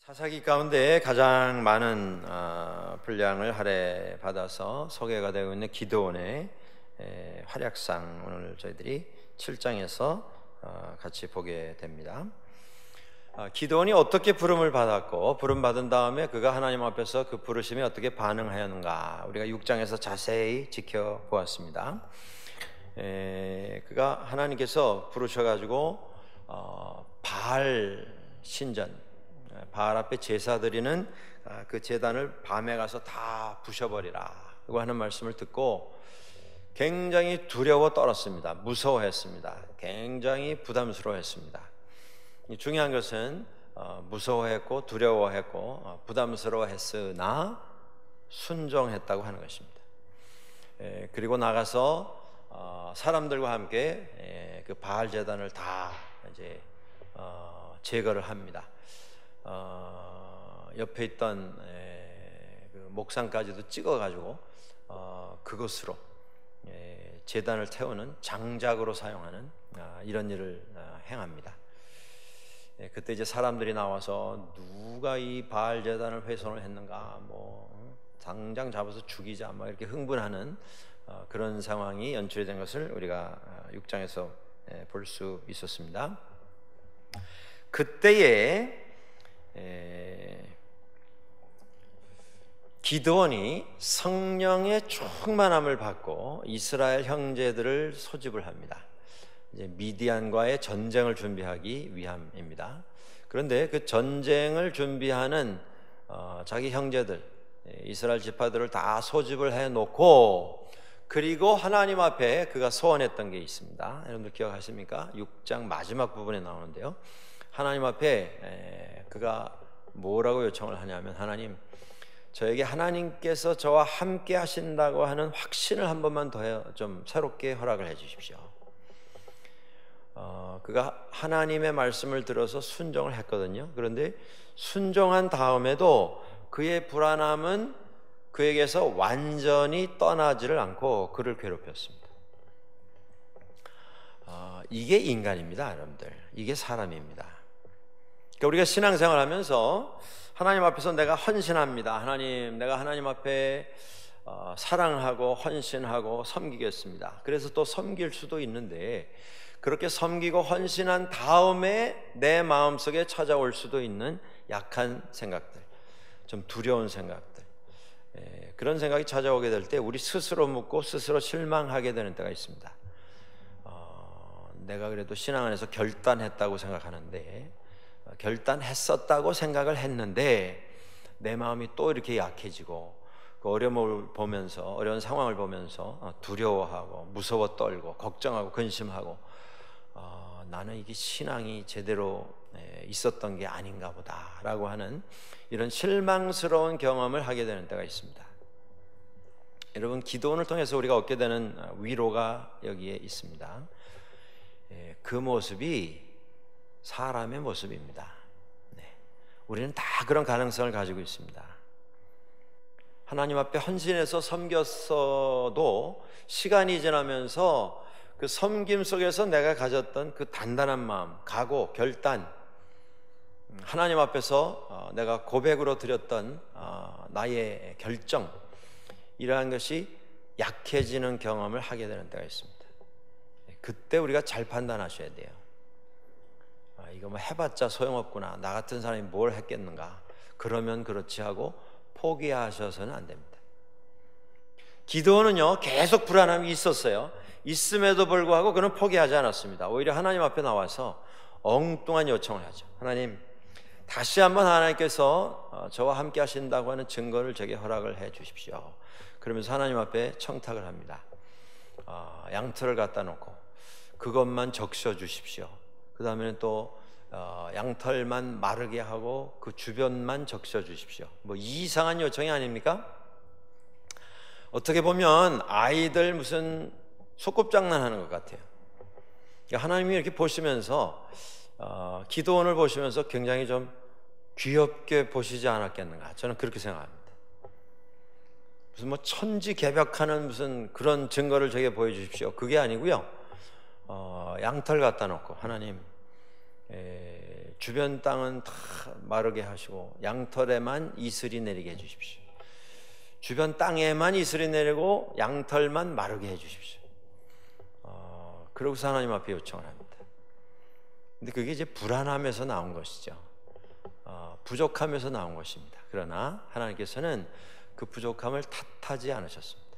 사사기 가운데 가장 많은 분량을 할애받아서 소개가 되고 있는 기드온의 활약상, 오늘 저희들이 7장에서 같이 보게 됩니다. 기드온이 어떻게 부름을 받았고 부름받은 다음에 그가 하나님 앞에서 그 부르심에 어떻게 반응하였는가, 우리가 6장에서 자세히 지켜보았습니다. 그가 하나님께서 부르셔가지고 바알 신전, 바알 앞에 제사 드리는 그 제단을 밤에 가서 다 부셔버리라 고 하는 말씀을 듣고 굉장히 두려워 떨었습니다. 무서워했습니다. 굉장히 부담스러워했습니다. 중요한 것은 무서워했고 두려워했고 부담스러워했으나 순종했다고 하는 것입니다. 그리고 나가서 사람들과 함께 그 바알 제단을 다 이제 제거를 합니다. 옆에 있던 그 목상까지도 찍어가지고 그것으로 제단을 태우는 장작으로 사용하는 이런 일을 행합니다. 그때 이제 사람들이 나와서 누가 이 바알 제단을 훼손을 했는가, 뭐 당장 잡아서 죽이자, 막 이렇게 흥분하는 그런 상황이 연출이 된 것을 우리가 6장에서 볼 수 있었습니다. 그때에 기드온이 성령의 충만함을 받고 이스라엘 형제들을 소집을 합니다. 이제 미디안과의 전쟁을 준비하기 위함입니다. 그런데 그 전쟁을 준비하는 자기 형제들, 이스라엘 지파들을 다 소집을 해놓고, 그리고 하나님 앞에 그가 소원했던 게 있습니다. 여러분들 기억하십니까? 6장 마지막 부분에 나오는데요. 하나님 앞에 그가 뭐라고 요청을 하냐면, 하나님, 저에게 하나님께서 저와 함께 하신다고 하는 확신을 한 번만 더 좀 새롭게 허락을 해 주십시오. 그가 하나님의 말씀을 들어서 순종을 했거든요. 그런데 순종한 다음에도 그의 불안함은 그에게서 완전히 떠나지를 않고 그를 괴롭혔습니다. 이게 인간입니다, 여러분들. 이게 사람입니다. 그러니까 우리가 신앙생활 하면서 하나님 앞에서 내가 헌신합니다. 하나님, 내가 하나님 앞에 사랑하고 헌신하고 섬기겠습니다. 그래서 또 섬길 수도 있는데, 그렇게 섬기고 헌신한 다음에 내 마음속에 찾아올 수도 있는 약한 생각들, 좀 두려운 생각들, 그런 생각이 찾아오게 될 때 우리 스스로 묻고 스스로 실망하게 되는 때가 있습니다. 내가 그래도 신앙 안에서 결단했다고 생각하는데, 결단했었다고 생각을 했는데 내 마음이 또 이렇게 약해지고, 그 어려움을 보면서, 어려운 상황을 보면서 두려워하고 무서워 떨고 걱정하고 근심하고, 나는 이게 신앙이 제대로 있었던 게 아닌가 보다 라고 하는 이런 실망스러운 경험을 하게 되는 때가 있습니다. 여러분, 기도원을 통해서 우리가 얻게 되는 위로가 여기에 있습니다. 그 모습이 사람의 모습입니다. 우리는 다 그런 가능성을 가지고 있습니다. 하나님 앞에 헌신해서 섬겼어도 시간이 지나면서 그 섬김 속에서 내가 가졌던 그 단단한 마음, 각오, 결단, 하나님 앞에서 내가 고백으로 드렸던 나의 결정, 이러한 것이 약해지는 경험을 하게 되는 때가 있습니다. 그때 우리가 잘 판단하셔야 돼요. 이거 뭐 해봤자 소용없구나, 나 같은 사람이 뭘 했겠는가, 그러면 그렇지 하고 포기하셔서는 안 됩니다. 기드온은요, 계속 불안함이 있었어요. 있음에도 불구하고 그는 포기하지 않았습니다. 오히려 하나님 앞에 나와서 엉뚱한 요청을 하죠. 하나님, 다시 한번 하나님께서 저와 함께 하신다고 하는 증거를 제게 허락을 해 주십시오. 그러면서 하나님 앞에 청탁을 합니다. 양털을 갖다 놓고 그것만 적셔 주십시오. 그 다음에는 또 양털만 마르게 하고 그 주변만 적셔 주십시오. 뭐 이상한 요청이 아닙니까? 어떻게 보면 아이들 무슨 소꿉장난하는 것 같아요. 하나님이 이렇게 보시면서 기도원을 보시면서 굉장히 좀 귀엽게 보시지 않았겠는가, 저는 그렇게 생각합니다. 무슨 뭐 천지개벽하는 무슨 그런 증거를 제게 보여주십시오, 그게 아니고요. 양털 갖다 놓고 하나님, 주변 땅은 다 마르게 하시고 양털에만 이슬이 내리게 해주십시오. 주변 땅에만 이슬이 내리고 양털만 마르게 해주십시오. 그러고서 하나님 앞에 요청을 합니다. 근데 그게 이제 불안함에서 나온 것이죠. 부족함에서 나온 것입니다. 그러나 하나님께서는 그 부족함을 탓하지 않으셨습니다.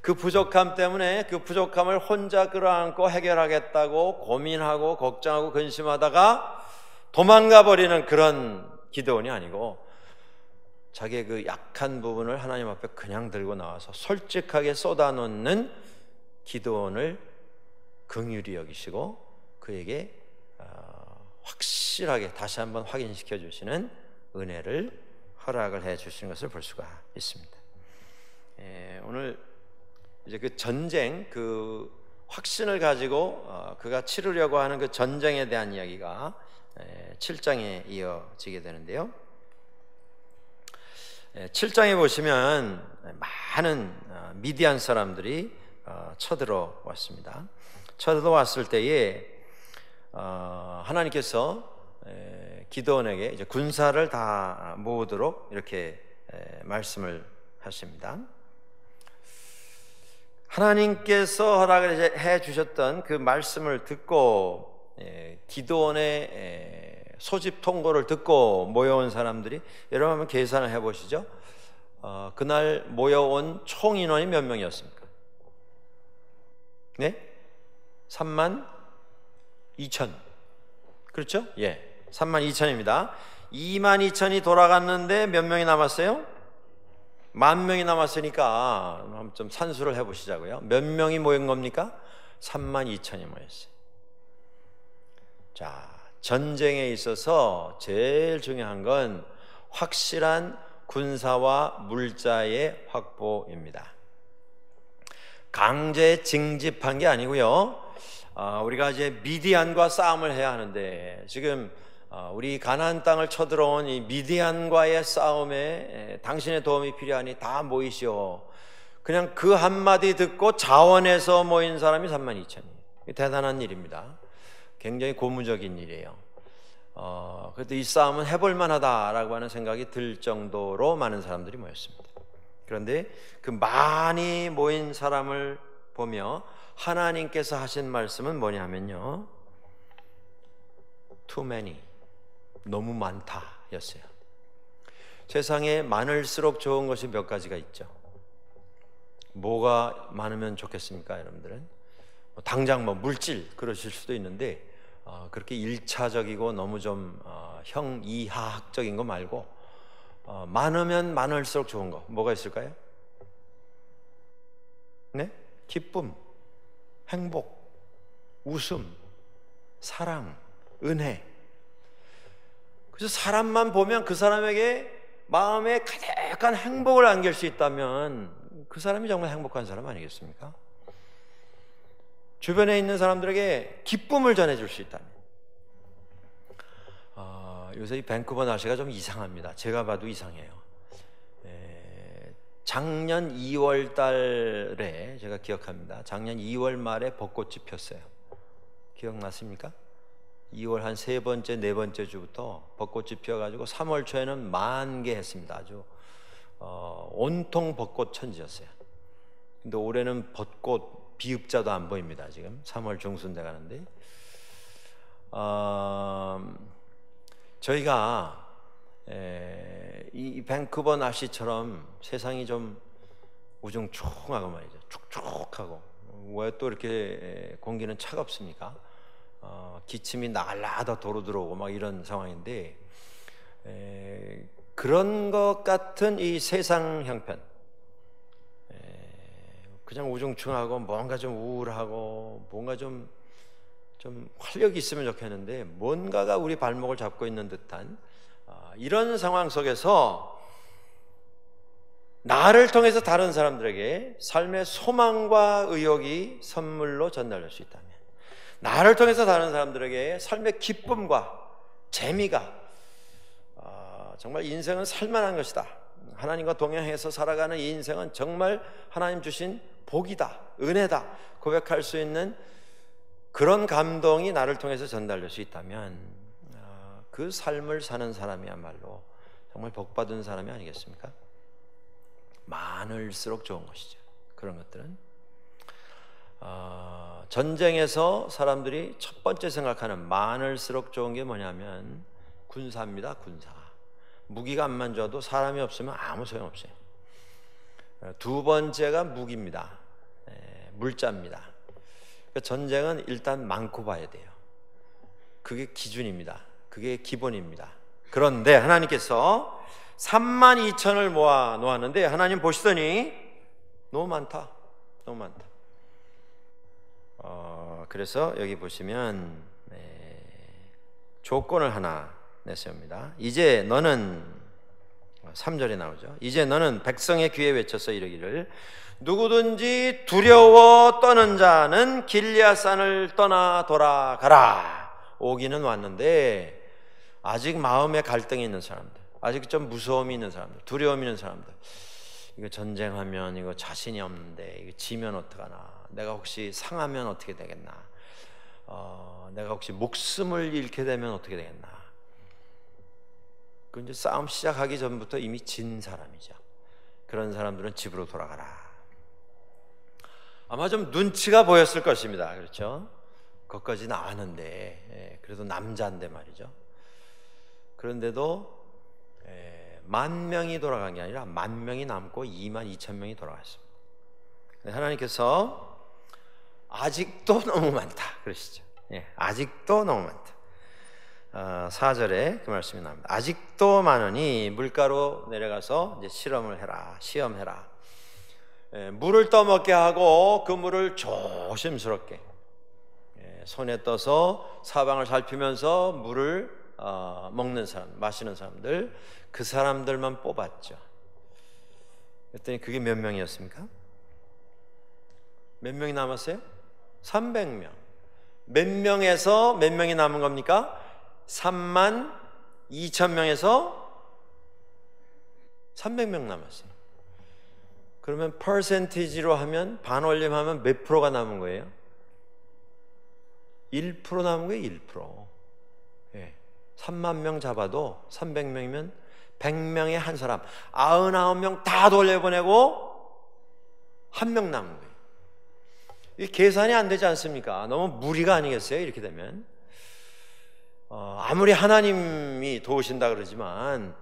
그 부족함 때문에 그 부족함을 혼자 끌어안고 해결하겠다고 고민하고 걱정하고 근심하다가 도망가 버리는 그런 기도원이 아니고 자기의 그 약한 부분을 하나님 앞에 그냥 들고 나와서 솔직하게 쏟아놓는 기도원을 긍휼히 여기시고 그에게 확실하게 다시 한번 확인시켜 주시는 은혜를 허락을 해 주시는 것을 볼 수가 있습니다. 오늘 이제 그 전쟁, 그 확신을 가지고 그가 치르려고 하는 그 전쟁에 대한 이야기가 7장에 이어지게 되는데요. 7장에 보시면 많은 미디안 사람들이 쳐들어왔습니다. 쳐들어왔을 때에 하나님께서 기드온에게 이제 군사를 다 모으도록 이렇게 말씀을 하십니다. 하나님께서 허락을 해 주셨던 그 말씀을 듣고 기드온의 소집 통보를 듣고 모여온 사람들이 여러분 한번 계산을 해보시죠. 그날 모여온 총 인원이 몇 명이었습니까? 네? 32,000. 그렇죠? 예, 32,000입니다. 22,000이 돌아갔는데 몇 명이 남았어요? 10,000명이 남았으니까 좀 산수를 해보시자고요. 몇 명이 모인 겁니까? 32,000이 모였어요. 자, 전쟁에 있어서 제일 중요한 건 확실한 군사와 물자의 확보입니다. 강제 징집한 게 아니고요. 우리가 이제 미디안과 싸움을 해야 하는데 지금 우리 가나안 땅을 쳐들어온 이 미디안과의 싸움에 당신의 도움이 필요하니 다 모이시오. 그냥 그 한마디 듣고 자원해서 모인 사람이 32,000이에요. 대단한 일입니다. 굉장히 고무적인 일이에요. 그래도 이 싸움은 해볼 만하다라고 하는 생각이 들 정도로 많은 사람들이 모였습니다. 그런데 그 많이 모인 사람을 보며 하나님께서 하신 말씀은 뭐냐면요, too many, 너무 많다 였어요. 세상에 많을수록 좋은 것이 몇 가지가 있죠. 뭐가 많으면 좋겠습니까, 여러분들은? 당장 뭐 물질 그러실 수도 있는데 그렇게 일차적이고 너무 좀 형이하학적인 거 말고 많으면 많을수록 좋은 거 뭐가 있을까요? 네? 기쁨, 행복, 웃음, 사랑, 은혜. 그래서 사람만 보면 그 사람에게 마음에 가득한 행복을 안길 수 있다면 그 사람이 정말 행복한 사람 아니겠습니까? 주변에 있는 사람들에게 기쁨을 전해줄 수 있다면. 요새 이 밴쿠버 날씨가 좀 이상합니다. 제가 봐도 이상해요. 작년 2월 달에 제가 기억합니다. 작년 2월 말에 벚꽃이 폈어요. 기억나십니까? 2월 한 세 번째, 네 번째 주부터 벚꽃이 피어가지고 3월 초에는 만개했습니다. 아주 온통 벚꽃 천지였어요. 근데 올해는 벚꽃 비읍자도 안 보입니다. 지금 3월 중순 돼 가는데 저희가 이 밴쿠버 날씨처럼 세상이 좀 우중충하고 말이죠. 축축하고 왜 또 이렇게 공기는 차갑습니까? 기침이 날라다 도로 들어오고 막 이런 상황인데 그런 것 같은 이 세상 형편, 그냥 우중충하고 뭔가 좀 우울하고 뭔가 좀 활력이 있으면 좋겠는데 뭔가가 우리 발목을 잡고 있는 듯한 이런 상황 속에서 나를 통해서 다른 사람들에게 삶의 소망과 의욕이 선물로 전달될 수 있다면, 나를 통해서 다른 사람들에게 삶의 기쁨과 재미가 정말 인생은 살만한 것이다, 하나님과 동행해서 살아가는 이 인생은 정말 하나님 주신 복이다, 은혜다 고백할 수 있는 그런 감동이 나를 통해서 전달될 수 있다면 그 삶을 사는 사람이야말로 정말 복받은 사람이 아니겠습니까? 많을수록 좋은 것이죠. 그런 것들은 전쟁에서 사람들이 첫 번째 생각하는 많을수록 좋은 게 뭐냐면 군사입니다. 군사. 무기가 안만 좋아도 사람이 없으면 아무 소용없어요. 두 번째가 무기입니다. 물자입니다. 그러니까 전쟁은 일단 많고 봐야 돼요. 그게 기준입니다. 그게 기본입니다. 그런데 하나님께서 32,000을 모아 놓았는데 하나님 보시더니 너무 많다. 너무 많다. 그래서 여기 보시면 조건을 하나 내세웁니다. 이제 너는 3절에 나오죠. 이제 너는 백성의 귀에 외쳐서 이르기를 누구든지 두려워 떠는 자는 길리앗산을 떠나 돌아가라. 오기는 왔는데 아직 마음에 갈등이 있는 사람들, 아직 좀 무서움이 있는 사람들, 두려움이 있는 사람들, 이거 전쟁하면 이거 자신이 없는데 이거 지면 어떡하나, 내가 혹시 상하면 어떻게 되겠나, 내가 혹시 목숨을 잃게 되면 어떻게 되겠나. 그 이제 싸움 시작하기 전부터 이미 진 사람이죠. 그런 사람들은 집으로 돌아가라. 아마 좀 눈치가 보였을 것입니다. 그렇죠? 거기까지 나왔는데, 그래도 남자인데 말이죠. 그런데도 10,000명이 돌아간 게 아니라 10,000명이 남고 22,000명이 돌아갔습니다. 하나님께서 아직도 너무 많다 그러시죠. 아직도 너무 많다. 4절에 그 말씀이 나옵니다. 아직도 많으니 물가로 내려가서 이제 실험을 해라, 시험해라. 물을 떠먹게 하고 그 물을 조심스럽게 손에 떠서 사방을 살피면서 물을 먹는 사람, 마시는 사람들, 그 사람들만 뽑았죠. 그랬더니 그게 몇 명이었습니까? 몇 명이 남았어요? 300명. 몇 명에서 몇 명이 남은 겁니까? 32,000명에서 300명 남았어요. 그러면 퍼센티지로 하면, 반올림하면 몇 프로가 남은 거예요? 1% 남은 거예요. 1%. 30,000명 잡아도 300명이면 100명에 한 사람, 99명 다 돌려보내고 1명 남은 거예요. 이 계산이 안 되지 않습니까? 너무 무리가 아니겠어요? 이렇게 되면 아무리 하나님이 도우신다 그러지만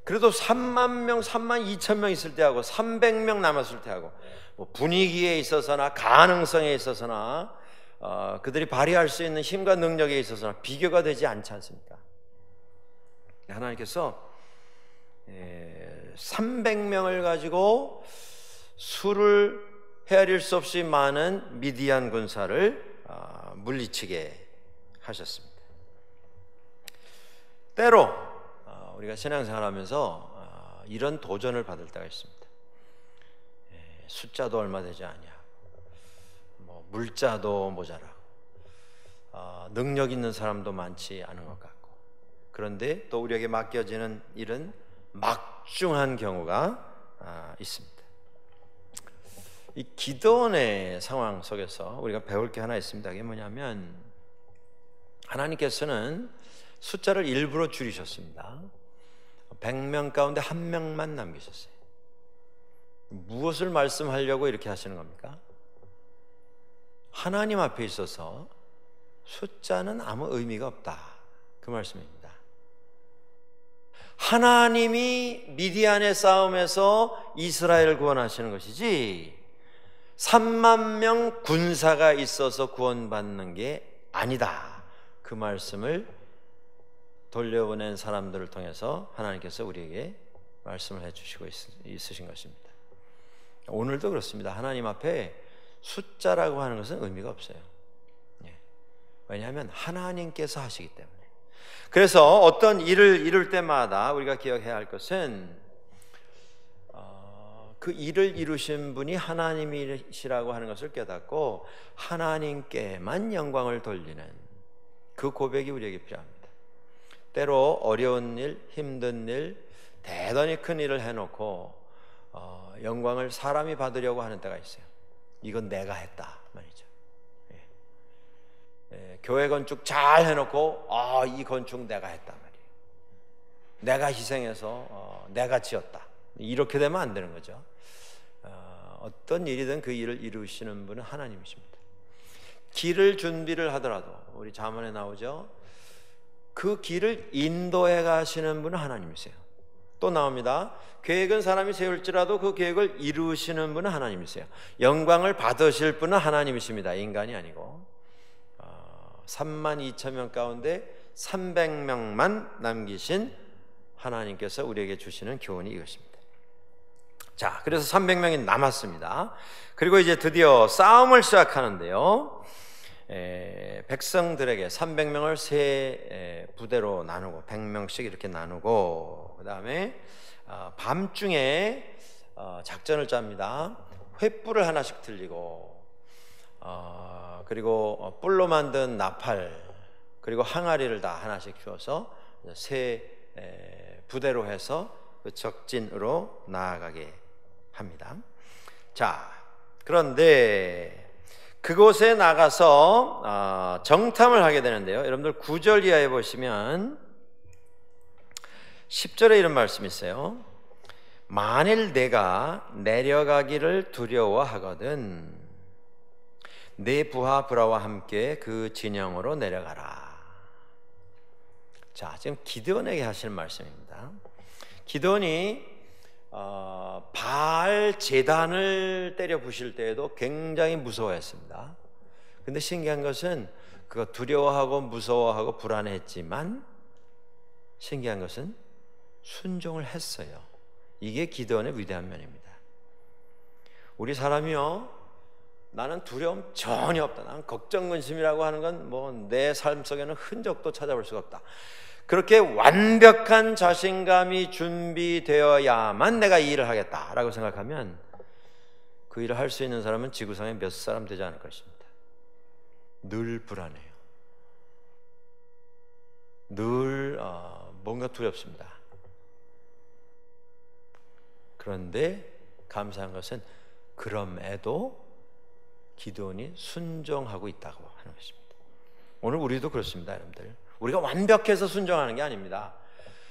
그래도 30,000명, 32,000명 있을 때하고 300명 남았을 때하고 뭐 분위기에 있어서나 가능성에 있어서나 그들이 발휘할 수 있는 힘과 능력에 있어서나 비교가 되지 않지 않습니까? 하나님께서 300명을 가지고 수를 헤아릴 수 없이 많은 미디안 군사를 물리치게 하셨습니다. 때로 우리가 신앙생활하면서 이런 도전을 받을 때가 있습니다. 숫자도 얼마 되지 않냐, 뭐 물자도 모자라고, 능력 있는 사람도 많지 않은 것 같고, 그런데 또 우리에게 맡겨지는 일은 막중한 경우가 있습니다. 이 기도원의 상황 속에서 우리가 배울 게 하나 있습니다. 그게 뭐냐면 하나님께서는 숫자를 일부러 줄이셨습니다. 100명 가운데 1명만 남기셨어요. 무엇을 말씀하려고 이렇게 하시는 겁니까? 하나님 앞에 있어서 숫자는 아무 의미가 없다, 그 말씀입니다. 하나님이 미디안의 싸움에서 이스라엘을 구원하시는 것이지 30,000명 군사가 있어서 구원받는 게 아니다, 그 말씀을 돌려보낸 사람들을 통해서 하나님께서 우리에게 말씀을 해주시고 있으신 것입니다. 오늘도 그렇습니다. 하나님 앞에 숫자라고 하는 것은 의미가 없어요. 왜냐하면 하나님께서 하시기 때문에. 그래서 어떤 일을 이룰 때마다 우리가 기억해야 할 것은 그 일을 이루신 분이 하나님이시라고 하는 것을 깨닫고 하나님께만 영광을 돌리는 그 고백이 우리에게 필요합니다. 때로 어려운 일, 힘든 일, 대단히 큰 일을 해놓고 영광을 사람이 받으려고 하는 때가 있어요. 이건 내가 했다 말이죠. 교회 건축 잘 해놓고 이 건축 내가 했단 말이에요. 내가 희생해서 내가 지었다. 이렇게 되면 안 되는 거죠. 어떤 일이든 그 일을 이루시는 분은 하나님이십니다. 길을 준비를 하더라도 우리 잠언에 나오죠. 그 길을 인도해 가시는 분은 하나님이세요. 또 나옵니다. 계획은 사람이 세울지라도 그 계획을 이루시는 분은 하나님이세요. 영광을 받으실 분은 하나님이십니다. 인간이 아니고. 32,000명 가운데 300명만 남기신 하나님께서 우리에게 주시는 교훈이 이것입니다. 자, 그래서 300명이 남았습니다. 그리고 이제 드디어 싸움을 시작하는데요. 백성들에게 300명을 세 부대로 나누고 100명씩 이렇게 나누고, 그 다음에 밤중에 작전을 짭니다. 횃불을 하나씩 들리고, 그리고 뿔로 만든 나팔, 그리고 항아리를 다 하나씩 주어서 세 부대로 해서 그 적진으로 나아가게 합니다. 자, 그런데 그곳에 나가서 정탐을 하게 되는데요. 여러분들 9절 이하에 보시면 10절에 이런 말씀이 있어요. 만일 내가 내려가기를 두려워하거든 내 부하 브라와 함께 그 진영으로 내려가라. 자, 지금 기드온에게 하시는 말씀입니다. 기드온이 바알 제단을 때려 부실 때에도 굉장히 무서워했습니다. 근데 신기한 것은 그가 두려워하고 무서워하고 불안했지만 신기한 것은 순종을 했어요. 이게 기드온의 위대한 면입니다. 우리 사람이요, 나는 두려움 전혀 없다. 나는 걱정 근심이라고 하는 건 뭐 내 삶 속에는 흔적도 찾아볼 수가 없다. 그렇게 완벽한 자신감이 준비되어야만 내가 이 일을 하겠다라고 생각하면 그 일을 할 수 있는 사람은 지구상에 몇 사람 되지 않을 것입니다. 늘 불안해요. 늘 뭔가 두렵습니다. 그런데 감사한 것은 그럼에도 기드온이 순종하고 있다고 하는 것입니다. 오늘 우리도 그렇습니다, 여러분들. 우리가 완벽해서 순종하는 게 아닙니다.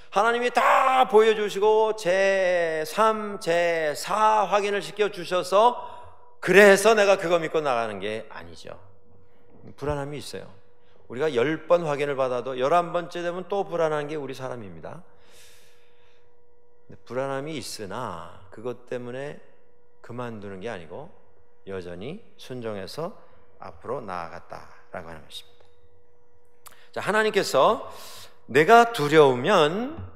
하나님이 다 보여주시고 제3, 제4 확인을 시켜주셔서 그래서 내가 그거 믿고 나가는 게 아니죠. 불안함이 있어요. 우리가 10번 확인을 받아도 11번째 되면 또 불안한 게 우리 사람입니다. 불안함이 있으나 그것 때문에 그만두는 게 아니고 여전히 순종해서 앞으로 나아갔다라고 하는 것입니다. 자, 하나님께서 내가 두려우면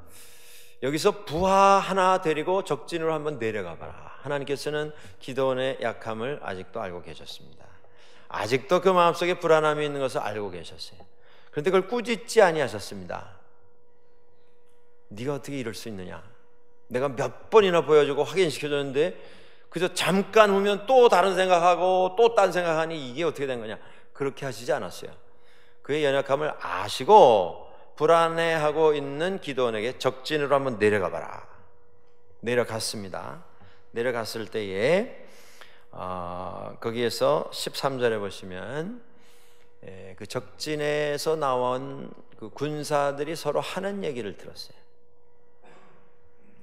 여기서 부하 하나 데리고 적진으로 한번 내려가 봐라. 하나님께서는 기드온의 약함을 아직도 알고 계셨습니다. 아직도 그 마음속에 불안함이 있는 것을 알고 계셨어요. 그런데 그걸 꾸짖지 아니하셨습니다. 네가 어떻게 이럴 수 있느냐? 내가 몇 번이나 보여주고 확인시켜줬는데 그저 잠깐 후면 또 다른 생각하고 또 딴 생각하니 이게 어떻게 된 거냐? 그렇게 하시지 않았어요. 그의 연약함을 아시고 불안해하고 있는 기드온에게 적진으로 한번 내려가 봐라. 내려갔습니다. 내려갔을 때에 거기에서 13절에 보시면 그 적진에서 나온 그 군사들이 서로 하는 얘기를 들었어요.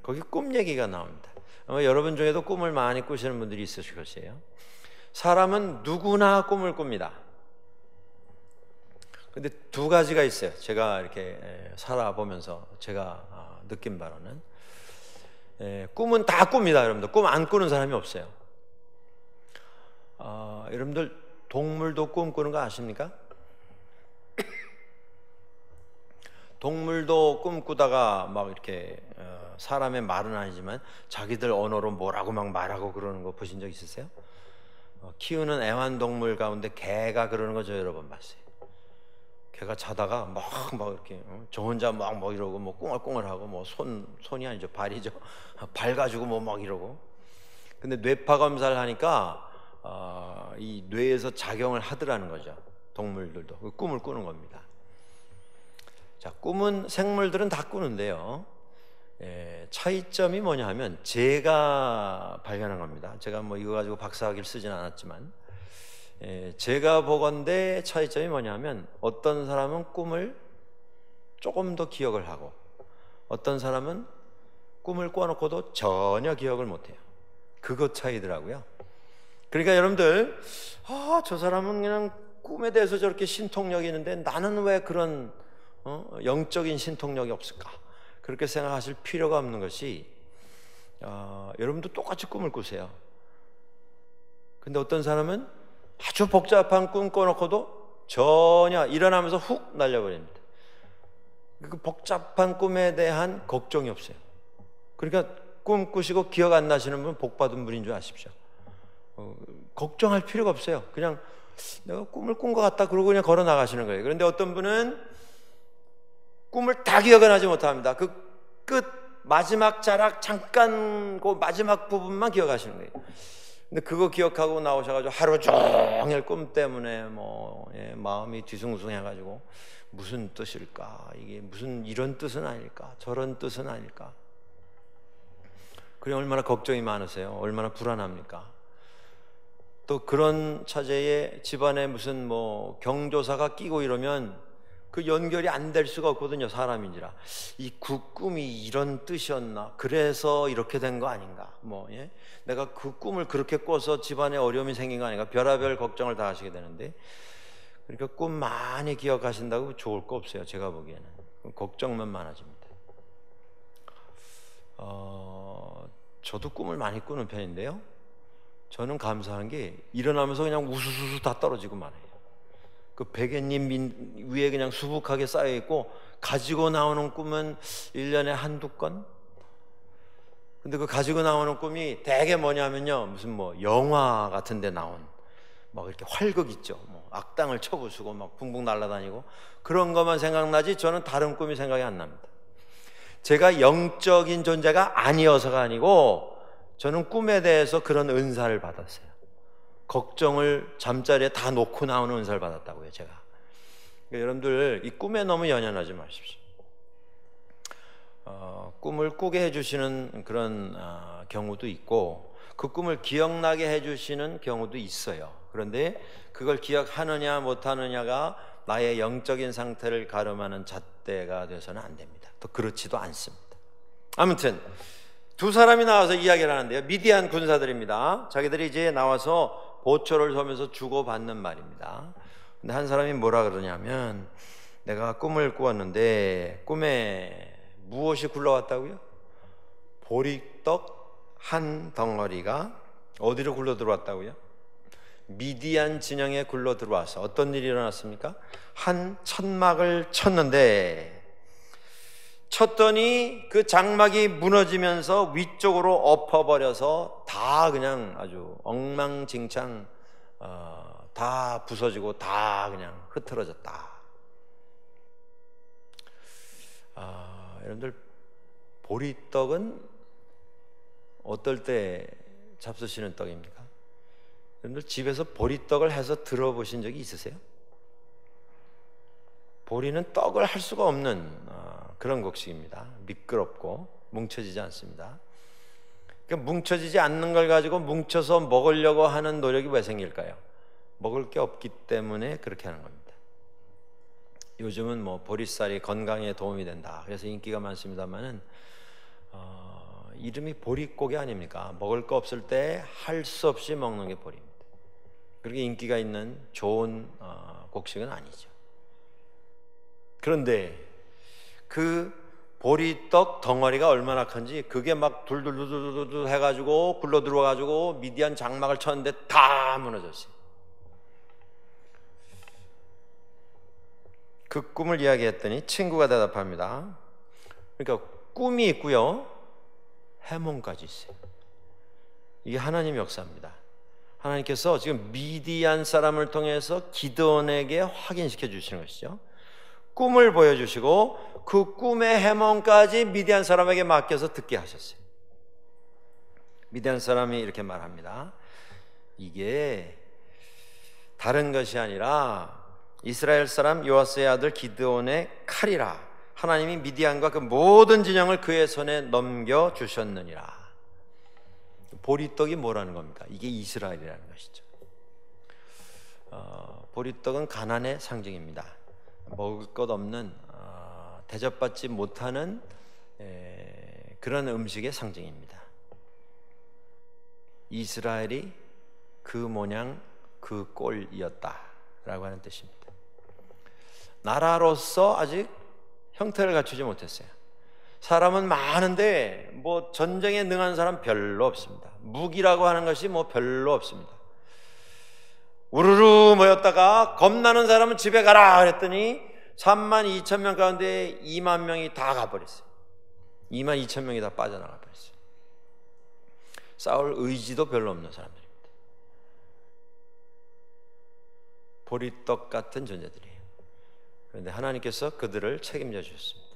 거기 꿈 얘기가 나옵니다. 아마 여러분 중에도 꿈을 많이 꾸시는 분들이 있으실 것이에요. 사람은 누구나 꿈을 꿉니다. 근데 두 가지가 있어요. 제가 이렇게 살아보면서 제가 느낀 바로는 꿈은 다 꿉니다. 여러분들 꿈 안 꾸는 사람이 없어요. 여러분들 동물도 꿈 꾸는 거 아십니까? 동물도 꿈 꾸다가 막 이렇게 사람의 말은 아니지만 자기들 언어로 뭐라고 막 말하고 그러는 거 보신 적 있으세요? 키우는 애완동물 가운데 개가 그러는 거 저 여러 번 봤어요. 걔가 자다가 막 이렇게 저 혼자 막 이러고 뭐 꿍얼꿍얼하고 뭐 손이 아니죠, 발이죠. 발 가지고 뭐 막 이러고. 근데 뇌파 검사를 하니까 이 뇌에서 작용을 하더라는 거죠. 동물들도 꿈을 꾸는 겁니다. 자, 꿈은 생물들은 다 꾸는데요. 차이점이 뭐냐 하면 제가 발견한 겁니다. 제가 뭐 이거 가지고 박사학위를 쓰진 않았지만 제가 보건대 차이점이 뭐냐면 어떤 사람은 꿈을 조금 더 기억을 하고 어떤 사람은 꿈을 꿔놓고도 전혀 기억을 못해요. 그것 차이더라고요. 그러니까 여러분들 저 사람은 그냥 꿈에 대해서 저렇게 신통력이 있는데 나는 왜 그런 영적인 신통력이 없을까? 그렇게 생각하실 필요가 없는 것이 여러분도 똑같이 꿈을 꾸세요. 근데 어떤 사람은 아주 복잡한 꿈 꿔놓고도 전혀 일어나면서 훅 날려버립니다. 그 복잡한 꿈에 대한 걱정이 없어요. 그러니까 꿈 꾸시고 기억 안 나시는 분 복 받은 분인 줄 아십시오. 걱정할 필요가 없어요. 그냥 내가 꿈을 꾼 것 같다 그러고 그냥 걸어 나가시는 거예요. 그런데 어떤 분은 꿈을 다 기억은 하지 못합니다. 그 끝 마지막 자락 잠깐 그 마지막 부분만 기억하시는 거예요. 근데 그거 기억하고 나오셔가지고 하루 종일 꿈 때문에 마음이 뒤숭숭해가지고 무슨 뜻일까? 이게 무슨 이런 뜻은 아닐까? 저런 뜻은 아닐까? 그래 얼마나 걱정이 많으세요? 얼마나 불안합니까? 또 그런 차제에 집안에 무슨 경조사가 끼고 이러면 그 연결이 안 될 수가 없거든요. 사람인지라 이 꿈이 이런 뜻이었나? 그래서 이렇게 된 거 아닌가? 내가 그 꿈을 그렇게 꿔서 집안에 어려움이 생긴 거 아닌가? 별의별 걱정을 다 하시게 되는데 그러니까 꿈 많이 기억하신다고 좋을 거 없어요. 제가 보기에는 걱정만 많아집니다. 저도 꿈을 많이 꾸는 편인데요. 저는 감사한 게 일어나면서 그냥 우수수수 다 떨어지고 말아요. 그 베갯잎 위에 그냥 수북하게 쌓여있고 가지고 나오는 꿈은 1년에 한두 건? 근데 그 가지고 나오는 꿈이 대개 뭐냐면요 무슨 영화 같은 데 나온 막 이렇게 활극 있죠. 악당을 쳐부수고 막 붕붕 날아다니고 그런 것만 생각나지 저는 다른 꿈이 생각이 안 납니다. 제가 영적인 존재가 아니어서가 아니고 저는 꿈에 대해서 그런 은사를 받았어요. 걱정을 잠자리에 다 놓고 나오는 은사를 받았다고요. 제가. 그러니까 여러분들 이 꿈에 너무 연연하지 마십시오. 꿈을 꾸게 해주시는 그런 경우도 있고 그 꿈을 기억나게 해주시는 경우도 있어요. 그런데 그걸 기억하느냐 못하느냐가 나의 영적인 상태를 가름하는 잣대가 돼서는 안 됩니다. 또 그렇지도 않습니다. 아무튼 두 사람이 나와서 이야기를 하는데요. 미디안 군사들입니다. 자기들이 이제 나와서 보초를 서면서 주고받는 말입니다. 근데 한 사람이 뭐라 그러냐면 내가 꿈을 꾸었는데 꿈에 무엇이 굴러왔다고요? 보리떡 한 덩어리가 어디로 굴러 들어왔다고요? 미디안 진영에 굴러 들어와서 어떤 일이 일어났습니까? 한 천막을 쳤는데 쳤더니 그 장막이 무너지면서 위쪽으로 엎어버려서 다 그냥 아주 엉망진창 다 부서지고 다 그냥 흐트러졌다. 여러분들 보리떡은 어떨 때 잡수시는 떡입니까? 여러분들 집에서 보리떡을 해서 들어보신 적이 있으세요? 보리는 떡을 할 수가 없는 그런 곡식입니다. 미끄럽고 뭉쳐지지 않습니다. 그러니까 뭉쳐지지 않는 걸 가지고 뭉쳐서 먹으려고 하는 노력이 왜 생길까요? 먹을 게 없기 때문에 그렇게 하는 겁니다. 요즘은 보리쌀이 건강에 도움이 된다. 그래서 인기가 많습니다만은 이름이 보릿고개 아닙니까? 먹을 거 없을 때 할 수 없이 먹는 게 보리입니다. 그렇게 인기가 있는 좋은 곡식은 아니죠. 그런데 그 보리떡 덩어리가 얼마나 큰지 그게 막 둘둘둘둘 해가지고 굴러 들어와가지고 미디안 장막을 쳤는데 다 무너졌어요. 그 꿈을 이야기했더니 친구가 대답합니다. 그러니까 꿈이 있고요 해몽까지 있어요. 이게 하나님의 역사입니다. 하나님께서 지금 미디안 사람을 통해서 기드온에게 확인시켜 주시는 것이죠. 꿈을 보여주시고 그 꿈의 해몽까지 미디안 사람에게 맡겨서 듣게 하셨어요. 미디안 사람이 이렇게 말합니다. 이게 다른 것이 아니라 이스라엘 사람 요아스의 아들 기드온의 칼이라. 하나님이 미디안과 그 모든 진영을 그의 손에 넘겨주셨느니라. 보리떡이 뭐라는 겁니까? 이게 이스라엘이라는 것이죠. 보리떡은 가난의 상징입니다. 먹을 것 없는 대접받지 못하는 그런 음식의 상징입니다. 이스라엘이 그 모양 그 꼴이었다라고 하는 뜻입니다. 나라로서 아직 형태를 갖추지 못했어요. 사람은 많은데 뭐 전쟁에 능한 사람 별로 없습니다. 무기라고 하는 것이 뭐 별로 없습니다. 우르르 모였다가 겁나는 사람은 집에 가라 그랬더니 32,000명 가운데 20,000명이 다 가버렸어요. 22,000명이 다 빠져나가 버렸어요. 싸울 의지도 별로 없는 사람들입니다. 보리떡 같은 존재들이에요. 그런데 하나님께서 그들을 책임져 주셨습니다.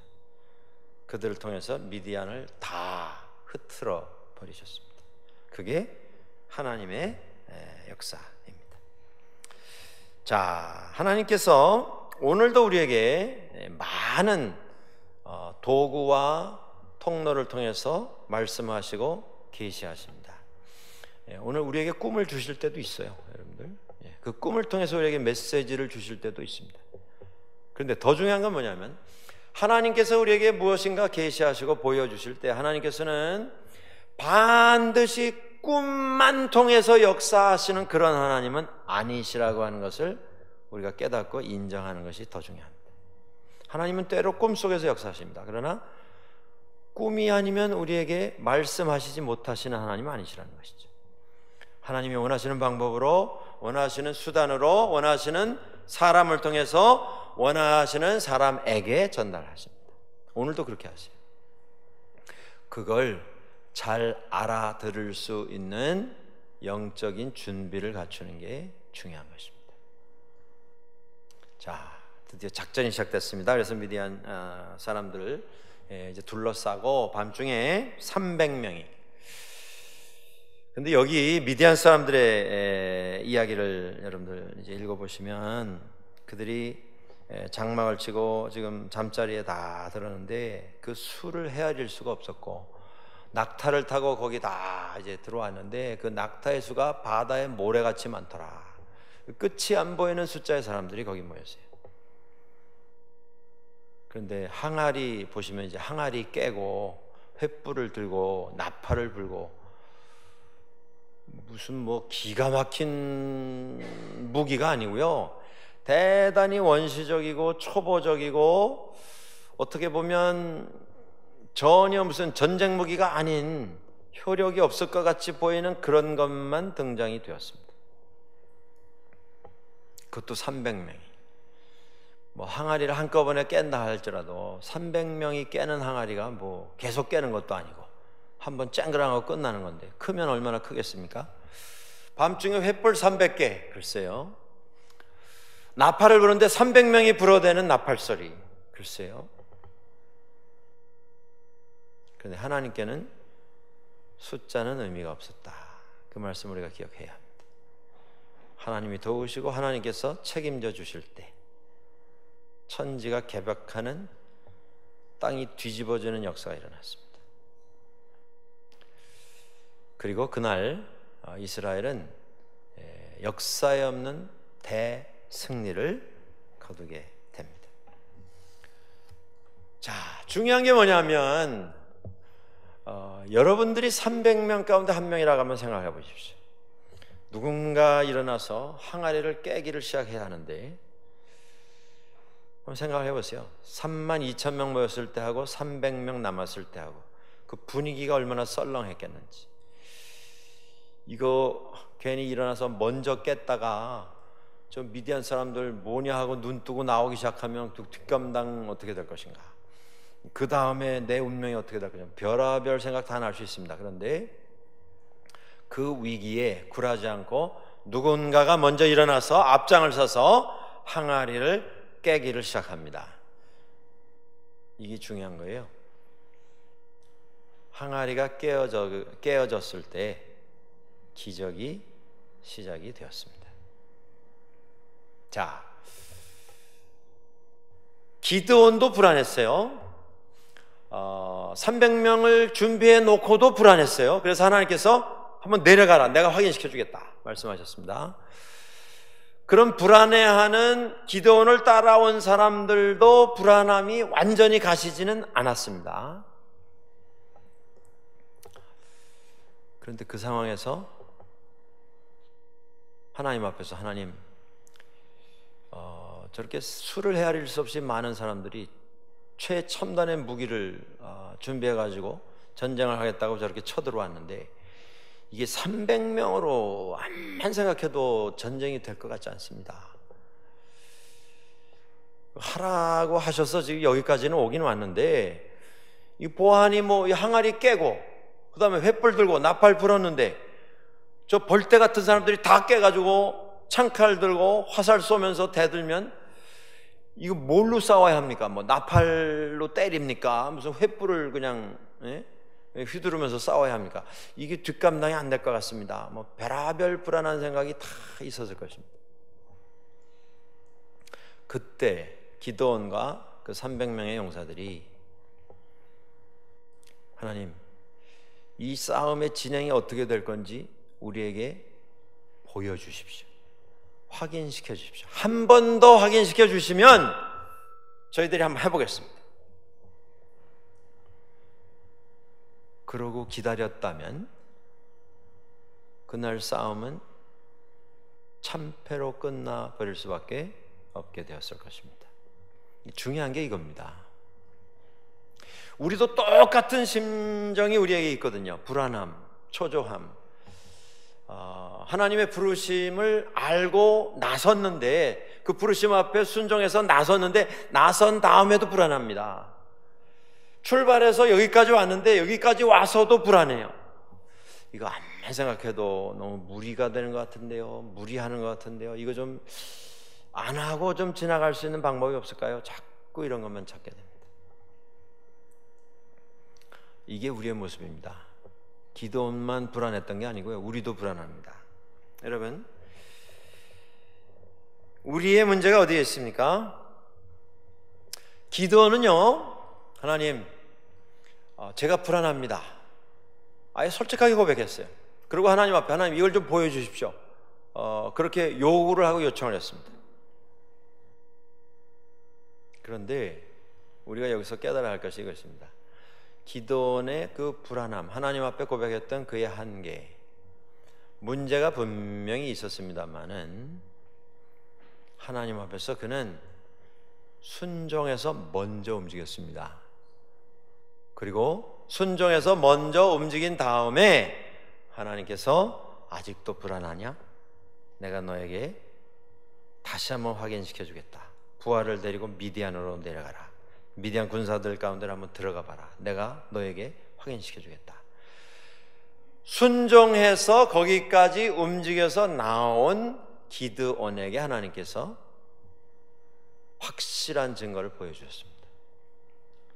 그들을 통해서 미디안을 다 흐트러 버리셨습니다. 그게 하나님의 역사입니다. 자, 하나님께서 오늘도 우리에게 많은 도구와 통로를 통해서 말씀하시고 계시하십니다. 오늘 우리에게 꿈을 주실 때도 있어요, 여러분들. 그 꿈을 통해서 우리에게 메시지를 주실 때도 있습니다. 그런데 더 중요한 건 뭐냐면 하나님께서 우리에게 무엇인가 계시하시고 보여주실 때 하나님께서는 반드시 꿈만 통해서 역사하시는 그런 하나님은 아니시라고 하는 것을 우리가 깨닫고 인정하는 것이 더 중요합니다. 하나님은 때로 꿈속에서 역사하십니다. 그러나 꿈이 아니면 우리에게 말씀하시지 못하시는 하나님은 아니시라는 것이죠. 하나님이 원하시는 방법으로, 원하시는 수단으로, 원하시는 사람을 통해서 원하시는 사람에게 전달하십니다. 오늘도 그렇게 하세요. 그걸 잘 알아들을 수 있는 영적인 준비를 갖추는 게 중요한 것입니다. 자, 드디어 작전이 시작됐습니다. 그래서 미디안 사람들을 이제 둘러싸고 밤중에 300명이. 근데 여기 미디안 사람들의 이야기를 여러분들 이제 읽어보시면 그들이 장막을 치고 지금 잠자리에 다 들었는데 그 수를 헤아릴 수가 없었고 낙타를 타고 거기 다 이제 들어왔는데 그 낙타의 수가 바다의 모래같이 많더라. 끝이 안 보이는 숫자의 사람들이 거기 모였어요. 그런데 항아리 보시면 이제 항아리 깨고 횃불을 들고 나팔을 불고 무슨 뭐 기가 막힌 무기가 아니고요. 대단히 원시적이고 초보적이고 어떻게 보면 전혀 무슨 전쟁 무기가 아닌 효력이 없을 것 같이 보이는 그런 것만 등장이 되었습니다. 그것도 300명이. 뭐 항아리를 한꺼번에 깬다 할지라도 300명이 깨는 항아리가 뭐 계속 깨는 것도 아니고 한번 쨍그랑하고 끝나는 건데 크면 얼마나 크겠습니까? 밤중에 횃불 300개, 글쎄요. 나팔을 부르는데 300명이 불어대는 나팔소리, 글쎄요. 그런데 하나님께는 숫자는 의미가 없었다. 그 말씀 우리가 기억해야 합니다. 하나님이 도우시고 하나님께서 책임져 주실 때 천지가 개벽하는, 땅이 뒤집어지는 역사가 일어났습니다. 그리고 그날 이스라엘은 역사에 없는 대승리를 거두게 됩니다. 자, 중요한 게 뭐냐면 여러분들이 300명 가운데 한 명이라고 한번 생각해 보십시오. 누군가 일어나서 항아리를 깨기를 시작해야 하는데 한번 생각을 해보세요. 32,000명 모였을 때 하고 300명 남았을 때 하고 그 분위기가 얼마나 썰렁했겠는지. 이거 괜히 일어나서 먼저 깼다가 저 미디안 사람들 뭐냐 하고 눈 뜨고 나오기 시작하면 뒷감당 어떻게 될 것인가, 그 다음에 내 운명이 어떻게 될 것인가, 별의별 생각 다 날 수 있습니다. 그런데 그 위기에 굴하지 않고 누군가가 먼저 일어나서 앞장을 서서 항아리를 깨기를 시작합니다. 이게 중요한 거예요. 항아리가 깨어졌을 때 기적이 시작이 되었습니다. 자, 기드온도 불안했어요. 300명을 준비해 놓고도 불안했어요. 그래서 하나님께서 한번 내려가라, 내가 확인시켜 주겠다 말씀하셨습니다. 그런 불안해하는 기드온을 따라온 사람들도 불안함이 완전히 가시지는 않았습니다. 그런데 그 상황에서 하나님 앞에서 하나님, 저렇게 수를 헤아릴 수 없이 많은 사람들이 최첨단의 무기를 준비해가지고 전쟁을 하겠다고 저렇게 쳐들어왔는데 이게 300명으로 암만 생각해도 전쟁이 될 것 같지 않습니다. 하라고 하셔서 지금 여기까지는 오긴 왔는데 이 보안이 이 항아리 깨고 그 다음에 횃불 들고 나팔 불었는데 저 벌떼 같은 사람들이 다 깨가지고 창칼 들고 화살 쏘면서 대들면 이거 뭘로 싸워야 합니까? 나팔로 때립니까? 무슨 횃불을 그냥 휘두르면서 싸워야 합니까? 이게 뒷감당이 안 될 것 같습니다. 별하별 불안한 생각이 다 있었을 것입니다. 그때 기드온과 그 300명의 용사들이 하나님, 이 싸움의 진행이 어떻게 될 건지 우리에게 보여주십시오. 확인시켜 주십시오. 한 번 더 확인시켜 주시면 저희들이 한번 해보겠습니다. 그러고 기다렸다면 그날 싸움은 참패로 끝나버릴 수밖에 없게 되었을 것입니다. 중요한 게 이겁니다. 우리도 똑같은 심정이 우리에게 있거든요. 불안함, 초조함. 하나님의 부르심을 알고 나섰는데 그 부르심 앞에 순종해서 나섰는데 나선 다음에도 불안합니다. 출발해서 여기까지 왔는데 여기까지 와서도 불안해요. 이거 암만 생각해도 너무 무리가 되는 것 같은데요, 무리하는 것 같은데요, 이거 좀 안 하고 좀 지나갈 수 있는 방법이 없을까요? 자꾸 이런 것만 찾게 됩니다. 이게 우리의 모습입니다. 기드온만 불안했던 게 아니고요, 우리도 불안합니다. 여러분, 우리의 문제가 어디에 있습니까? 기드온은요, 하나님, 제가 불안합니다. 아예 솔직하게 고백했어요. 그리고 하나님 앞에, 하나님 이걸 좀 보여주십시오. 그렇게 요구를 하고 요청을 했습니다. 그런데 우리가 여기서 깨달아야 할 것이 이것입니다. 기드온의 그 불안함, 하나님 앞에 고백했던 그의 한계, 문제가 분명히 있었습니다만은 하나님 앞에서 그는 순종해서 먼저 움직였습니다. 그리고 순종해서 먼저 움직인 다음에 하나님께서 아직도 불안하냐? 내가 너에게 다시 한번 확인시켜 주겠다. 부하를 데리고 미디안으로 내려가라. 미디안 군사들 가운데 한번 들어가 봐라. 내가 너에게 확인시켜 주겠다. 순종해서 거기까지 움직여서 나온 기드온에게 하나님께서 확실한 증거를 보여주셨습니다.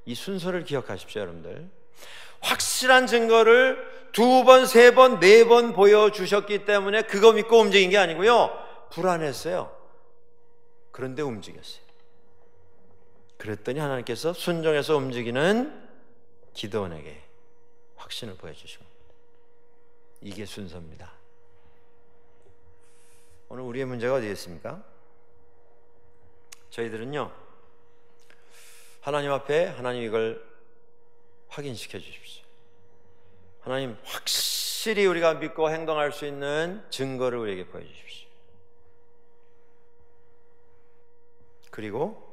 이 순서를 기억하십시오, 여러분들. 확실한 증거를 2번, 3번, 4번 보여주셨기 때문에 그거 믿고 움직인 게 아니고요, 불안했어요. 그런데 움직였어요. 그랬더니 하나님께서 순종해서 움직이는 기드온에게 확신을 보여주신 겁니다. 이게 순서입니다. 오늘 우리의 문제가 어디에 있습니까? 저희들은요, 하나님 앞에 하나님 이걸 확인시켜 주십시오. 하나님 확실히 우리가 믿고 행동할 수 있는 증거를 우리에게 보여주십시오. 그리고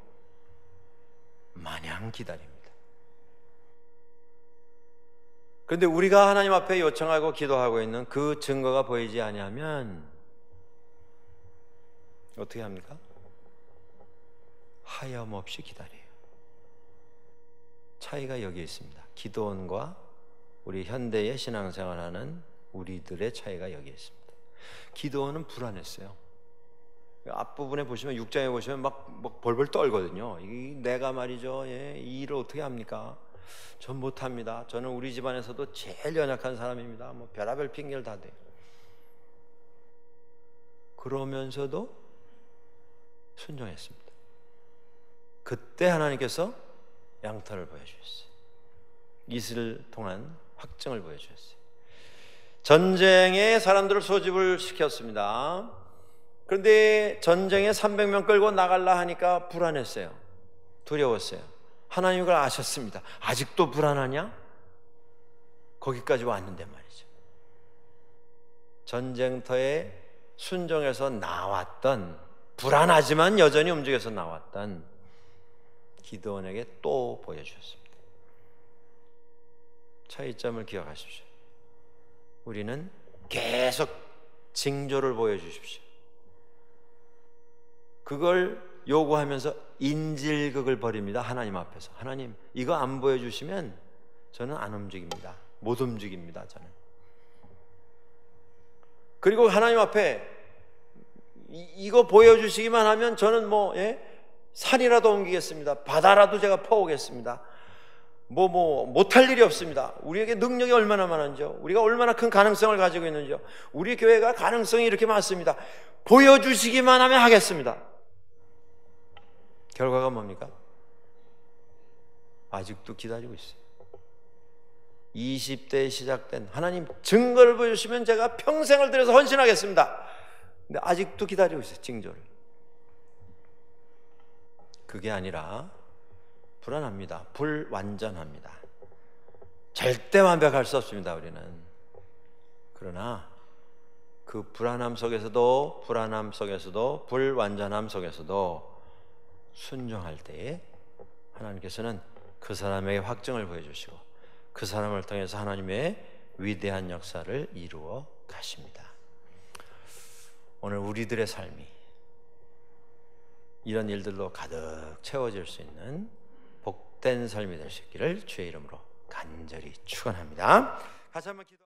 마냥 기다립니다. 그런데 우리가 하나님 앞에 요청하고 기도하고 있는 그 증거가 보이지 아니하면 어떻게 합니까? 하염없이 기다려요. 차이가 여기에 있습니다. 기드온과 우리 현대의 신앙생활하는 우리들의 차이가 여기에 있습니다. 기드온은 불안했어요. 앞부분에 보시면, 6장에 보시면 막 벌벌 떨거든요. 내가 말이죠, 이 일을 어떻게 합니까? 전 못합니다. 저는 우리 집안에서도 제일 연약한 사람입니다. 별의별 핑계를 다 대요. 그러면서도 순종했습니다. 그때 하나님께서 양털을 보여주셨어요. 이슬을 통한 확증을 보여주셨어요. 전쟁에 사람들을 소집을 시켰습니다. 그런데 전쟁에 300명 끌고 나갈라 하니까 불안했어요. 두려웠어요. 하나님 그걸 아셨습니다. 아직도 불안하냐? 거기까지 왔는데 말이죠. 전쟁터에 순종해서 나왔던, 불안하지만 여전히 움직여서 나왔던 기드온에게 또 보여주셨습니다. 차이점을 기억하십시오. 우리는 계속 징조를 보여주십시오. 그걸 요구하면서 인질극을 벌입니다. 하나님 앞에서. 하나님, 이거 안 보여주시면 저는 안 움직입니다. 못 움직입니다. 저는. 그리고 하나님 앞에 이거 보여주시기만 하면 저는 산이라도 옮기겠습니다. 바다라도 제가 퍼오겠습니다. 못할 일이 없습니다. 우리에게 능력이 얼마나 많은지요. 우리가 얼마나 큰 가능성을 가지고 있는지요. 우리 교회가 가능성이 이렇게 많습니다. 보여주시기만 하면 하겠습니다. 결과가 뭡니까? 아직도 기다리고 있어요. 20대에 시작된 하나님 증거를 보여주시면 제가 평생을 들여서 헌신하겠습니다. 근데 아직도 기다리고 있어요. 징조를. 그게 아니라 불안합니다. 불완전합니다. 절대 완벽할 수 없습니다. 우리는. 그러나 그 불안함 속에서도 불완전함 속에서도 순종할 때에 하나님께서는 그 사람에게 확증을 보여주시고 그 사람을 통해서 하나님의 위대한 역사를 이루어 가십니다. 오늘 우리들의 삶이 이런 일들로 가득 채워질 수 있는 복된 삶이 될 수 있기를 주의 이름으로 간절히 축원합니다. 같이 한번 기도.